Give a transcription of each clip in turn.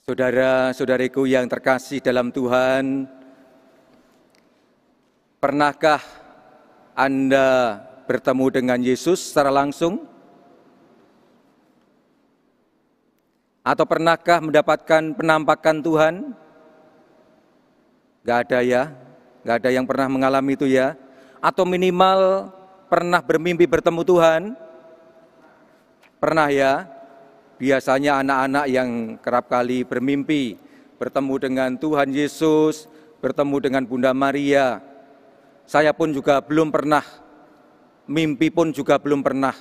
Saudara-saudariku yang terkasih dalam Tuhan, pernahkah Anda bertemu dengan Yesus secara langsung? Atau pernahkah mendapatkan penampakan Tuhan? Gak ada ya, gak ada yang pernah mengalami itu ya. Atau minimal pernah bermimpi bertemu Tuhan? Pernah ya? Biasanya anak-anak yang kerap kali bermimpi bertemu dengan Tuhan Yesus, bertemu dengan Bunda Maria. Saya pun juga belum pernah, mimpi pun juga belum pernah,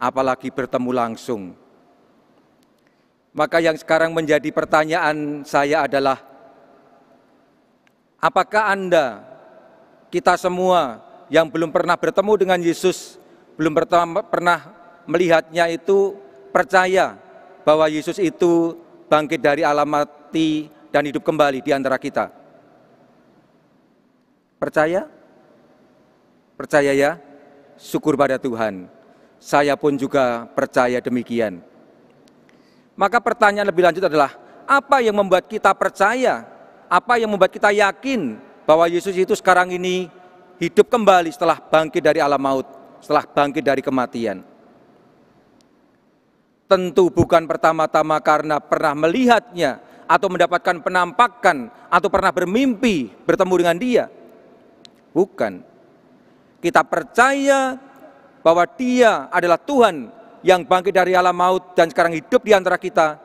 apalagi bertemu langsung. Maka yang sekarang menjadi pertanyaan saya adalah, apakah Anda, kita semua yang belum pernah bertemu dengan Yesus, belum pernah melihatnya itu, percaya bahwa Yesus itu bangkit dari alam mati dan hidup kembali di antara kita? Percaya? Percaya ya? Syukur pada Tuhan. Saya pun juga percaya demikian. Maka pertanyaan lebih lanjut adalah, apa yang membuat kita percaya? Apa yang membuat kita yakin bahwa Yesus itu sekarang ini hidup kembali setelah bangkit dari alam maut, setelah bangkit dari kematian? Tentu bukan pertama-tama karena pernah melihatnya, atau mendapatkan penampakan, atau pernah bermimpi bertemu dengan dia. Bukan. Kita percaya bahwa dia adalah Tuhan yang bangkit dari alam maut dan sekarang hidup di antara kita.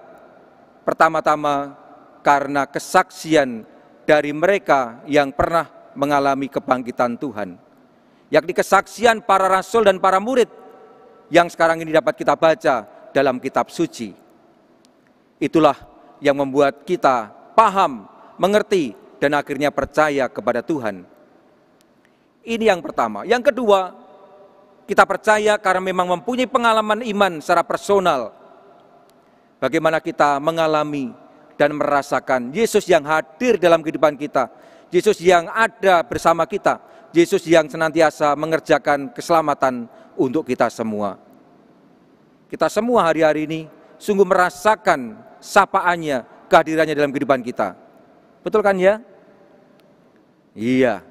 Pertama-tama karena kesaksian dari mereka yang pernah mengalami kebangkitan Tuhan. Yakni kesaksian para rasul dan para murid yang sekarang ini dapat kita baca dalam kitab suci. Itulah yang membuat kita paham, mengerti, dan akhirnya percaya kepada Tuhan. Ini yang pertama. Yang kedua, kita percaya karena memang mempunyai pengalaman iman secara personal. Bagaimana kita mengalami dan merasakan Yesus yang hadir dalam kehidupan kita, Yesus yang ada bersama kita, Yesus yang senantiasa mengerjakan keselamatan untuk kita semua. Kita semua hari-hari ini sungguh merasakan sapaannya, kehadirannya dalam kehidupan kita. Betul kan ya? Iya,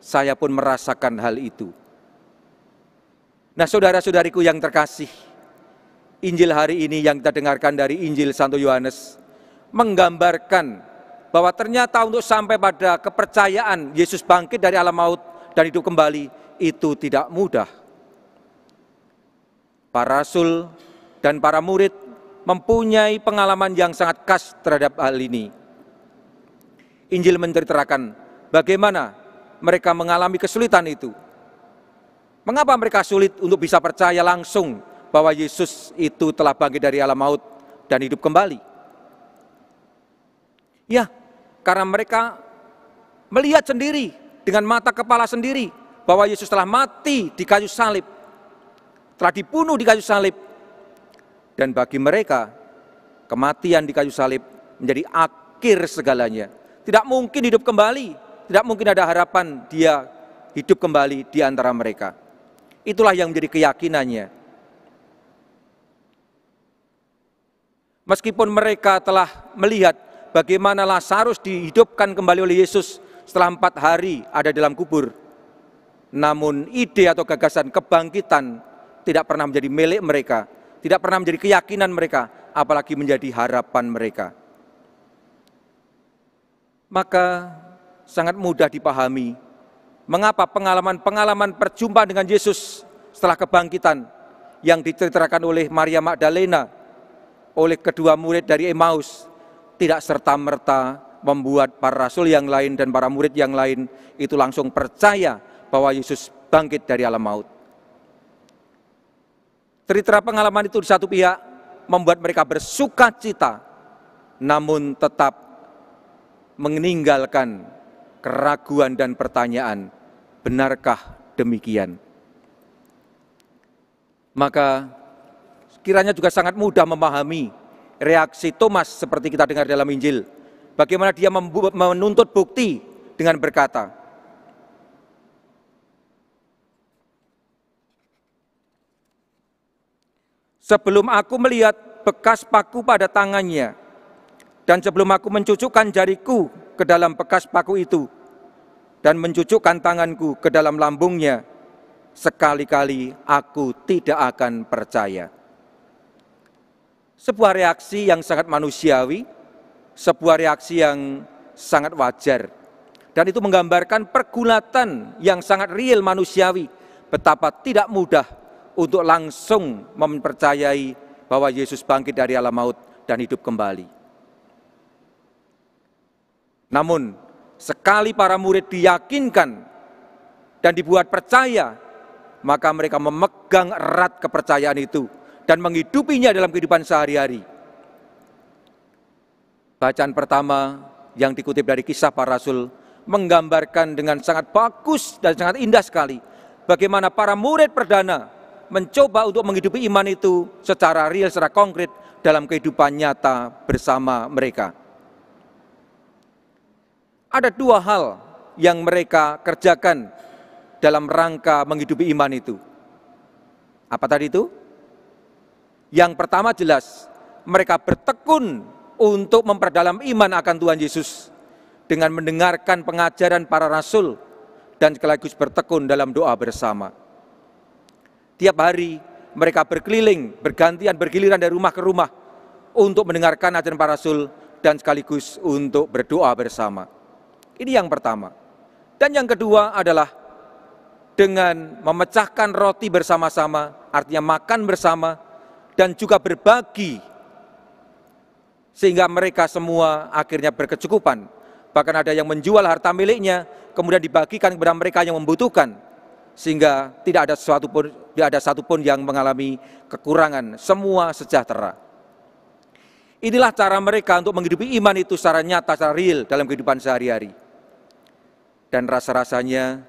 saya pun merasakan hal itu. Nah, saudara-saudariku yang terkasih, Injil hari ini yang kita dengarkan dari Injil Santo Yohanes menggambarkan bahwa ternyata untuk sampai pada kepercayaan Yesus bangkit dari alam maut dan hidup kembali itu tidak mudah. Para rasul dan para murid mempunyai pengalaman yang sangat khas terhadap hal ini. Injil menceritakan bagaimana mereka mengalami kesulitan itu. Mengapa mereka sulit untuk bisa percaya langsung bahwa Yesus itu telah bangkit dari alam maut dan hidup kembali? Ya, karena mereka melihat sendiri dengan mata kepala sendiri bahwa Yesus telah mati di kayu salib, telah dibunuh di kayu salib. Dan bagi mereka, kematian di kayu salib menjadi akhir segalanya. Tidak mungkin hidup kembali, tidak mungkin ada harapan dia hidup kembali di antara mereka. Itulah yang menjadi keyakinannya. Meskipun mereka telah melihat bagaimana Lazarus dihidupkan kembali oleh Yesus setelah 4 hari ada dalam kubur, namun ide atau gagasan kebangkitan tidak pernah menjadi milik mereka, tidak pernah menjadi keyakinan mereka, apalagi menjadi harapan mereka. Maka sangat mudah dipahami mengapa pengalaman-pengalaman perjumpaan dengan Yesus setelah kebangkitan yang diceritakan oleh Maria Magdalena, oleh kedua murid dari Emmaus, tidak serta-merta membuat para rasul yang lain dan para murid yang lain itu langsung percaya bahwa Yesus bangkit dari alam maut. Cerita pengalaman itu di satu pihak membuat mereka bersuka cita, namun tetap meninggalkan keraguan dan pertanyaan, benarkah demikian? Maka kiranya juga sangat mudah memahami reaksi Thomas seperti kita dengar dalam Injil. Bagaimana dia menuntut bukti dengan berkata, sebelum aku melihat bekas paku pada tangannya Dan sebelum aku mencucukkan jariku ke dalam bekas paku itu dan mencucukkan tanganku ke dalam lambungnya, sekali-kali aku tidak akan percaya. Sebuah reaksi yang sangat manusiawi, sebuah reaksi yang sangat wajar. Dan itu menggambarkan pergulatan yang sangat real manusiawi, betapa tidak mudah untuk langsung mempercayai bahwa Yesus bangkit dari alam maut dan hidup kembali. Namun, sekali para murid diyakinkan dan dibuat percaya, maka mereka memegang erat kepercayaan itu dan menghidupinya dalam kehidupan sehari-hari. Bacaan pertama yang dikutip dari Kisah Para Rasul menggambarkan dengan sangat bagus dan sangat indah sekali bagaimana para murid perdana mencoba untuk menghidupi iman itu secara real, secara konkret dalam kehidupan nyata bersama mereka. Ada dua hal yang mereka kerjakan dalam rangka menghidupi iman itu. Apa tadi itu? Yang pertama jelas, mereka bertekun untuk memperdalam iman akan Tuhan Yesus dengan mendengarkan pengajaran para rasul dan sekaligus bertekun dalam doa bersama. Tiap hari mereka berkeliling, bergantian, bergiliran dari rumah ke rumah untuk mendengarkan ajaran para rasul dan sekaligus untuk berdoa bersama. Ini yang pertama. Dan yang kedua adalah dengan memecahkan roti bersama-sama, artinya makan bersama, dan juga berbagi, sehingga mereka semua akhirnya berkecukupan. Bahkan ada yang menjual harta miliknya, kemudian dibagikan kepada mereka yang membutuhkan, sehingga tidak ada satupun yang mengalami kekurangan, semua sejahtera. Inilah cara mereka untuk menghidupi iman itu secara nyata, secara real dalam kehidupan sehari-hari. Dan rasa-rasanya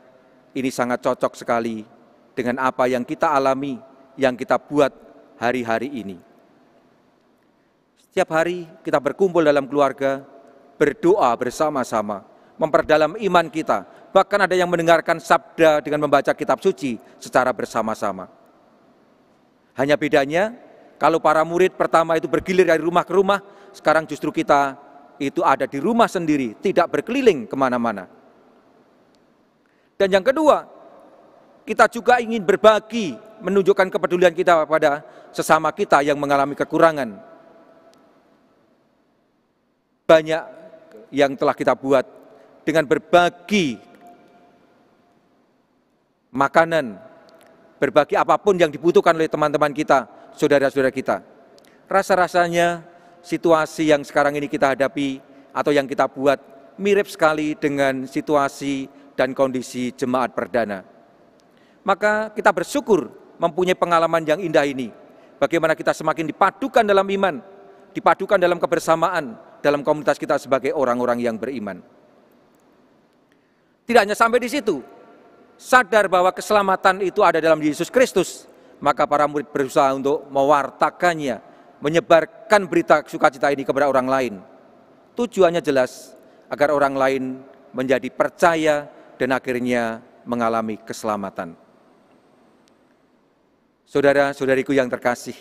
ini sangat cocok sekali dengan apa yang kita alami, yang kita buat hari-hari ini. Setiap hari kita berkumpul dalam keluarga, berdoa bersama-sama, memperdalam iman kita. Bahkan ada yang mendengarkan sabda dengan membaca kitab suci secara bersama-sama. Hanya bedanya, kalau para murid pertama itu bergilir dari rumah ke rumah, sekarang justru kita itu ada di rumah sendiri, tidak berkeliling kemana-mana. Dan yang kedua, kita juga ingin berbagi, menunjukkan kepedulian kita pada sesama kita yang mengalami kekurangan. Banyak yang telah kita buat dengan berbagi makanan, berbagi apapun yang dibutuhkan oleh teman-teman kita, saudara-saudara kita. Rasa-rasanya situasi yang sekarang ini kita hadapi atau yang kita buat mirip sekali dengan situasi dan kondisi jemaat perdana. Maka kita bersyukur mempunyai pengalaman yang indah ini. Bagaimana kita semakin dipadukan dalam iman, dipadukan dalam kebersamaan, dalam komunitas kita sebagai orang-orang yang beriman. Tidak hanya sampai di situ, sadar bahwa keselamatan itu ada dalam Yesus Kristus, maka para murid berusaha untuk mewartakannya, menyebarkan berita sukacita ini kepada orang lain. Tujuannya jelas, agar orang lain menjadi percaya dan akhirnya mengalami keselamatan. Saudara-saudariku yang terkasih,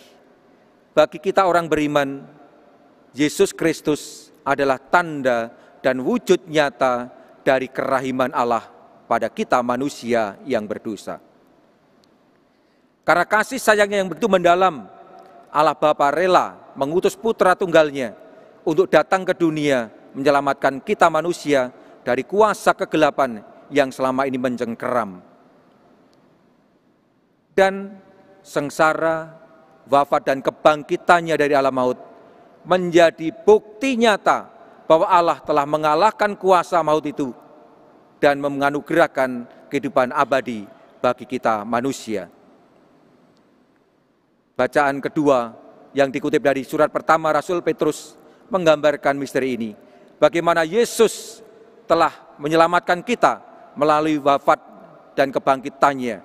bagi kita orang beriman, Yesus Kristus adalah tanda dan wujud nyata dari kerahiman Allah pada kita manusia yang berdosa. Karena kasih sayangnya yang begitu mendalam, Allah Bapa rela mengutus putra tunggalnya untuk datang ke dunia menyelamatkan kita manusia dari kuasa kegelapan yang selama ini mencengkeram. Dan sengsara, wafat dan kebangkitannya dari alam maut menjadi bukti nyata bahwa Allah telah mengalahkan kuasa maut itu dan menganugerahkan kehidupan abadi bagi kita manusia. Bacaan kedua yang dikutip dari surat pertama Rasul Petrus menggambarkan misteri ini. Bagaimana Yesus telah menyelamatkan kita melalui wafat dan kebangkitannya.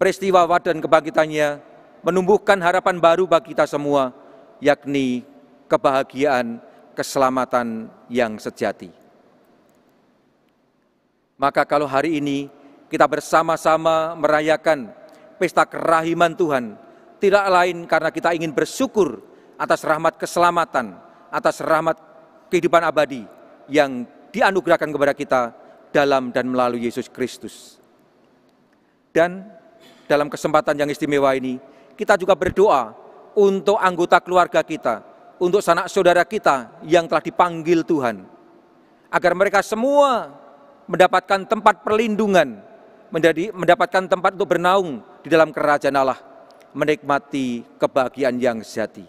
Peristiwa wafat dan kebangkitannya menumbuhkan harapan baru bagi kita semua, yakni kebahagiaan, keselamatan yang sejati. Maka kalau hari ini kita bersama-sama merayakan pesta kerahiman Tuhan, tidak lain karena kita ingin bersyukur atas rahmat keselamatan, atas rahmat kehidupan abadi yang dianugerahkan kepada kita dalam dan melalui Yesus Kristus. Dan dalam kesempatan yang istimewa ini, kita juga berdoa untuk anggota keluarga kita, untuk sanak saudara kita yang telah dipanggil Tuhan, agar mereka semua mendapatkan tempat perlindungan, mendapatkan tempat untuk bernaung di dalam kerajaan Allah, menikmati kebahagiaan yang sejati.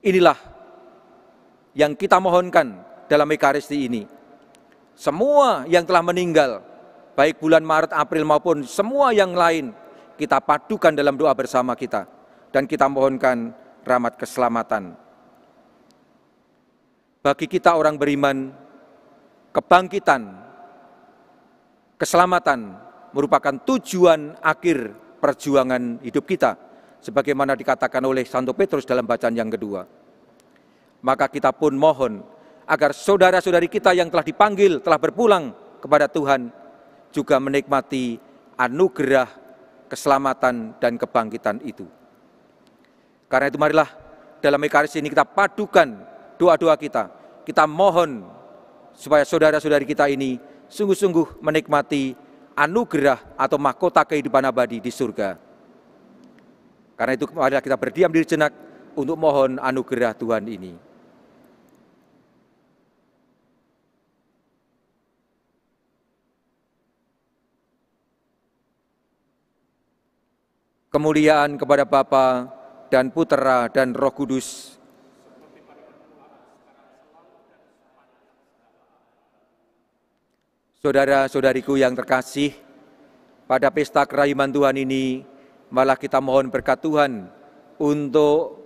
Inilah yang kita mohonkan dalam Ekaristi ini. Semua yang telah meninggal, baik bulan Maret, April maupun semua yang lain, kita padukan dalam doa bersama kita, dan kita mohonkan rahmat keselamatan. Bagi kita orang beriman, kebangkitan, keselamatan merupakan tujuan akhir perjuangan hidup kita, sebagaimana dikatakan oleh Santo Petrus dalam bacaan yang kedua. Maka kita pun mohon agar saudara-saudari kita yang telah dipanggil, telah berpulang kepada Tuhan, juga menikmati anugerah, keselamatan, dan kebangkitan itu. Karena itu marilah dalam Ekaristi ini kita padukan doa-doa kita. Kita mohon supaya saudara-saudari kita ini sungguh-sungguh menikmati anugerah atau mahkota kehidupan abadi di surga. Karena itu marilah kita berdiam diri jenak untuk mohon anugerah Tuhan ini. Kemuliaan kepada Bapa dan Putera dan Roh Kudus. Saudara-saudariku yang terkasih, pada pesta kerahiman Tuhan ini, malah kita mohon berkat Tuhan untuk